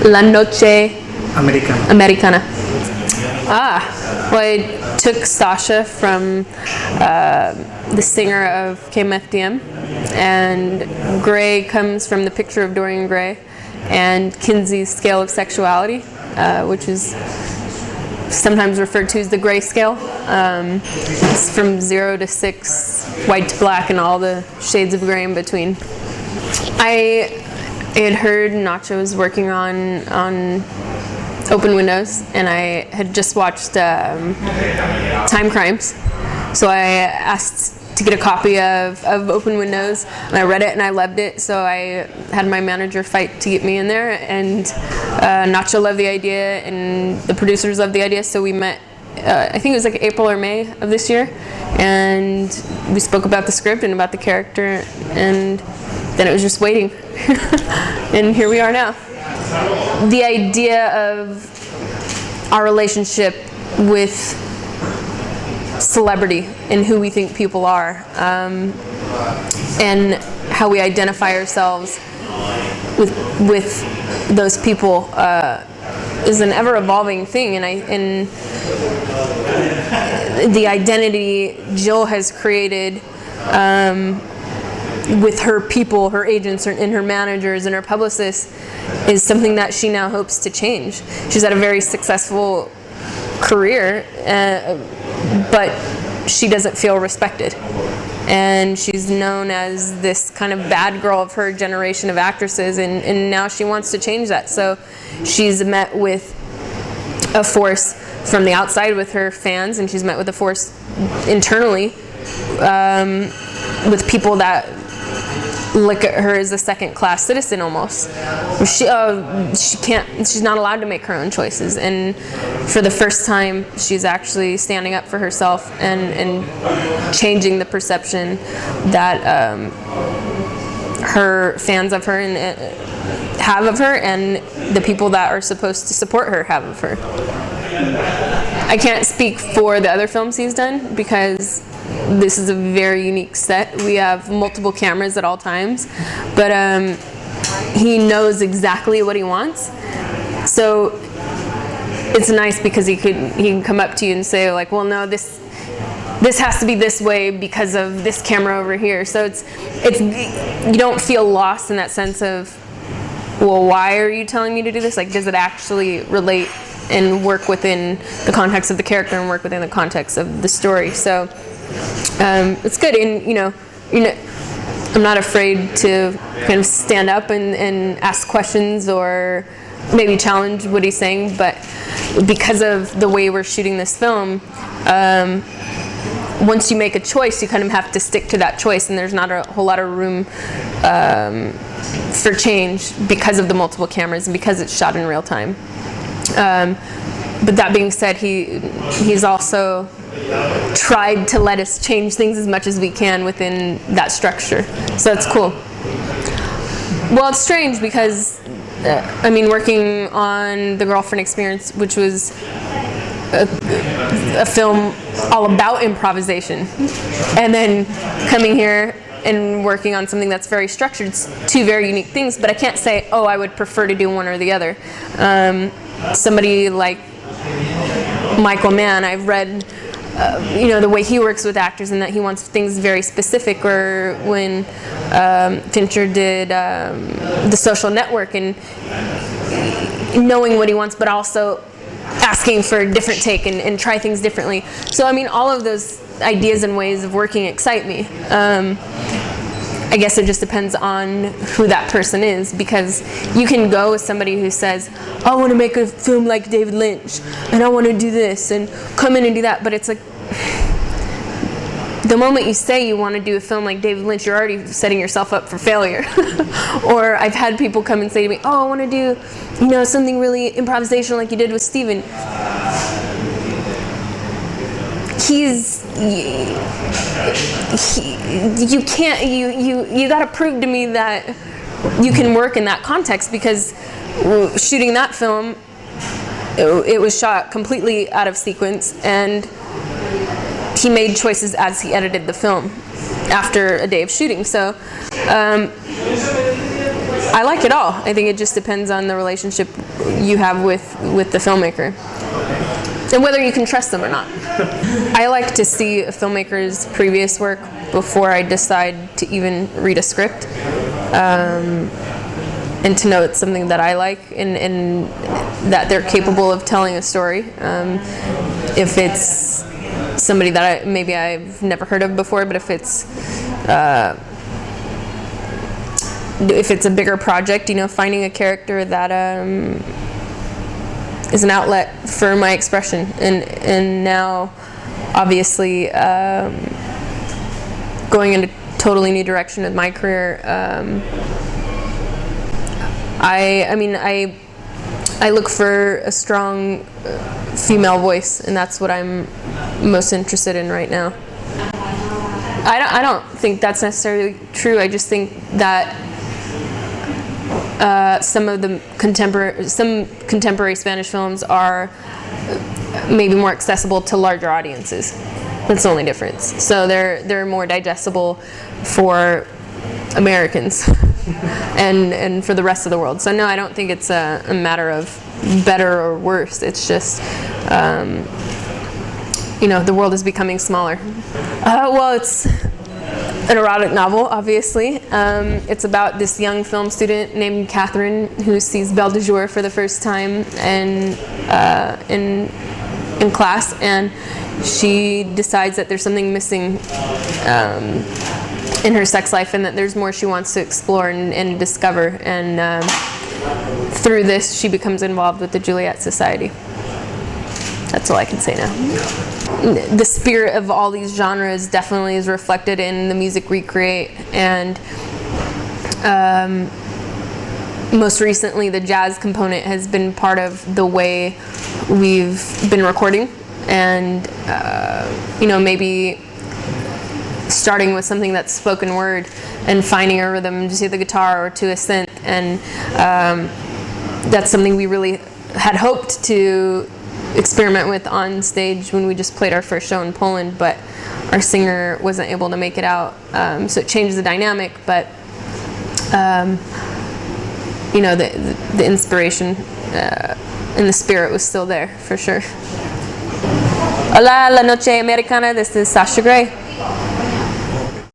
La Noche Americana. Well, I took Sasha from the singer of KMFDM, and Gray comes from the picture of Dorian Gray, and Kinsey's scale of sexuality, which is sometimes referred to as the Gray scale. It's from 0 to 6, white to black, and all the shades of gray in between. I had heard Nacho was working on Open Windows, and I had just watched Time Crimes, so I asked to get a copy of Open Windows, and I read it and I loved it, so I had my manager fight to get me in there, and Nacho loved the idea and the producers loved the idea, so we met, I think it was like April or May of this year, and we spoke about the script and about the character, and then it was just waiting. And here we are now. The idea of our relationship with celebrity and who we think people are, and how we identify ourselves with those people is an ever-evolving thing, and the identity Jill has created with her people, her agents, and her managers, and her publicists, is something that she now hopes to change. She's had a very successful career, but she doesn't feel respected. And she's known as this kind of bad girl of her generation of actresses, and now she wants to change that. So she's met with a force from the outside with her fans, and she's met with a force internally with people that look at her as a second-class citizen almost. She's not allowed to make her own choices, and for the first time she's actually standing up for herself and changing the perception that her fans of her have of her, and the people that are supposed to support her have of her. I can't speak for the other films he's done because this is a very unique set. We have multiple cameras at all times, but he knows exactly what he wants. So it's nice because he can come up to you and say, like, well, no, this has to be this way because of this camera over here. So it's you don't feel lost in that sense of, well, why are you telling me to do this? Like, does it actually relate and work within the context of the character and work within the context of the story? So it's good, and you know, I'm not afraid to kind of stand up and ask questions or maybe challenge what he's saying. But because of the way we're shooting this film, once you make a choice, you kind of have to stick to that choice, and there's not a whole lot of room for change because of the multiple cameras and because it's shot in real time. But that being said, he's also tried to let us change things as much as we can within that structure. So it's cool. Well, it's strange because, working on The Girlfriend Experience, which was a film all about improvisation, and then coming here and working on something that's very structured, it's two very unique things, but I can't say, oh, I would prefer to do one or the other. Somebody like Michael Mann, I've read the way he works with actors, and that he wants things very specific, or when Fincher did The Social Network, and knowing what he wants but also asking for a different take and try things differently. So all of those ideas and ways of working excite me. I guess it just depends on who that person is, because you can go with somebody who says, I want to make a film like David Lynch, and I want to do this, and come in and do that, but it's like, the moment you say you want to do a film like David Lynch, you're already setting yourself up for failure. Or I've had people come and say to me, oh, I want to do, something really improvisational like you did with Steven. You gotta prove to me that you can work in that context, because shooting that film, it was shot completely out of sequence, and he made choices as he edited the film after a day of shooting. So I like it all. I think it just depends on the relationship you have with the filmmaker and whether you can trust them or not. I like to see a filmmaker's previous work before I decide to even read a script, and to know it's something that I like and that they're capable of telling a story. If it's somebody that maybe I've never heard of before, but if it's a bigger project, finding a character that is an outlet for my expression, and now obviously going in a totally new direction with my career. I look for a strong female voice, and that's what I'm most interested in right now. I don't think that's necessarily true. I just think that some contemporary Spanish films are maybe more accessible to larger audiences. That's the only difference. So they're more digestible for Americans and for the rest of the world. So no, I don't think it's a matter of better or worse. It's just the world is becoming smaller. Well, it's an erotic novel, obviously. It's about this young film student named Catherine who sees Belle de Jour for the first time in class, and she decides that there's something missing in her sex life, and that there's more she wants to explore and discover. And through this, she becomes involved with the Juliette Society. That's all I can say now. The spirit of all these genres definitely is reflected in the music we create, and most recently the jazz component has been part of the way we've been recording, and maybe starting with something that's spoken word and finding a rhythm to the guitar or to a synth, and that's something we really had hoped to experiment with on stage when we just played our first show in Poland, but our singer wasn't able to make it out, so it changed the dynamic, but the inspiration and the spirit was still there for sure. Hola, la nocheamericana, this is Sasha Gray.